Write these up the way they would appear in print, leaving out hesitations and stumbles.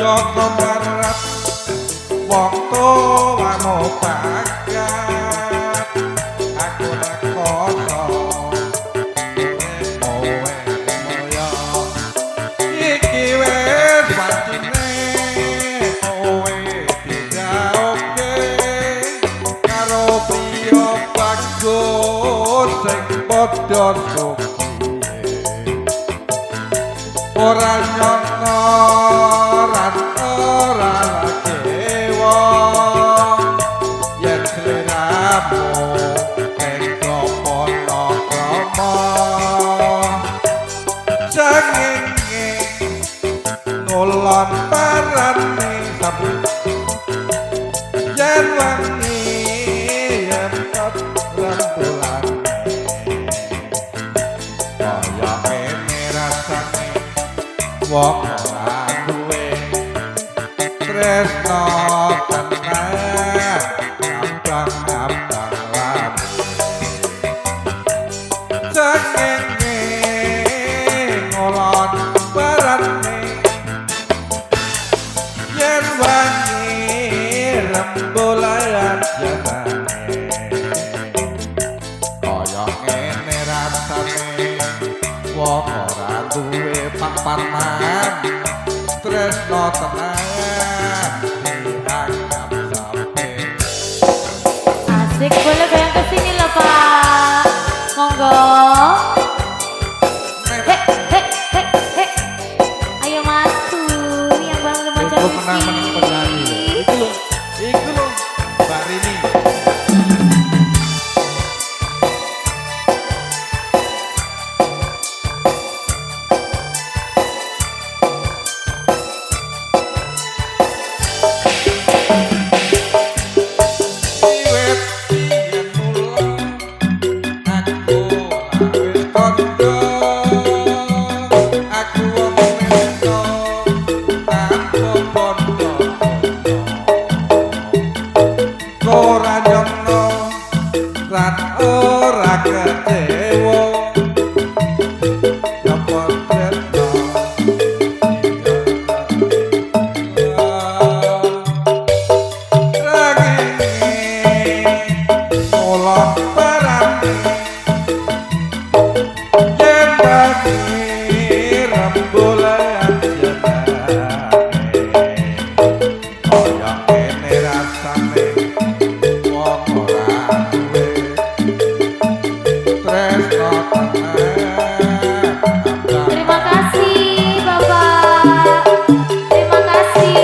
Joko Barat wong tuwa bagat aku rekoso kowe moyo iki wis wacine kowe digaoke karo priya bagus sing padha sukiye ora nyono ora kewa yen sliramu teko pono kromo sengenge ngulon parane sabu yen wangi yen tot rembulan kaya ngene rasane wong ora duwe tresno tenan abang-abang lamu sengenge ngolon barane yen wangi rembulan jane kaya ngene rasane wong ora duwe papanan tresno tenan dianggap sampe asik boleh goyang ke sini loh Pak monggo ayo masuk yang baru macam ini iku lho Mbak Rini ora kecewa apa tresno ngolon barane yen bagi rembulan jenenge kaya ngene rasane wong ora duwe tresno terima kasih Bapak terima kasih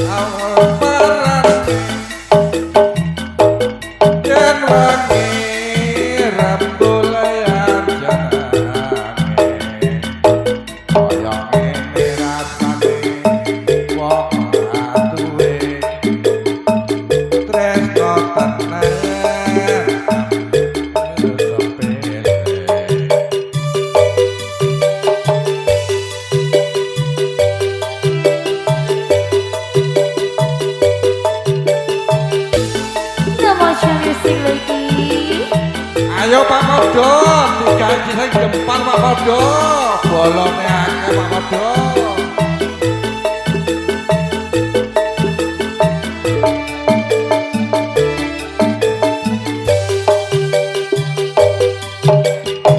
awal barane yen wangi rembulan jenenge kaya ngene rasane wong ora duwe tresno tenan ayo Pak Modo diganti sing gempar Pak Modo bolone akeh Pak Modo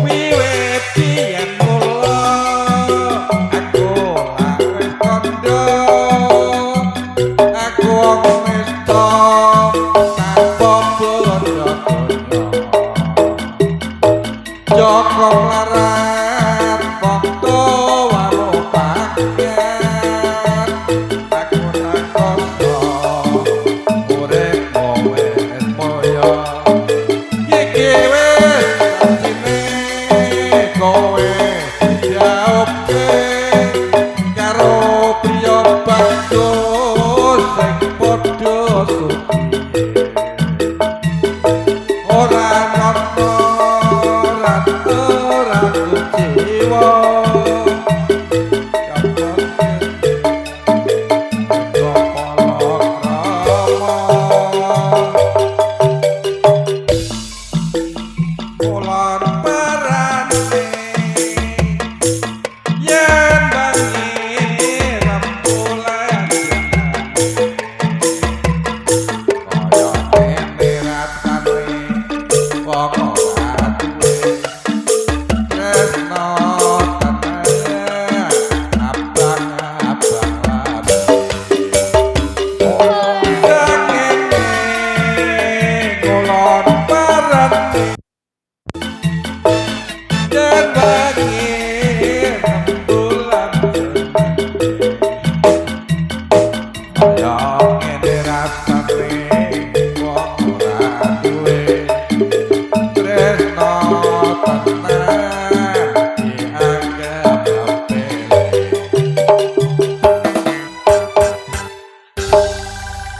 wiwit yen mula aku wis kondo aku wis tanpa bondo Joko Barat wong tuwa bagat aku rekoso urip wis moyo iki wis wacine kowe digaoke karo priya bagus sing padha sukiye ora nono ora kuciwa Yen bangi Ayah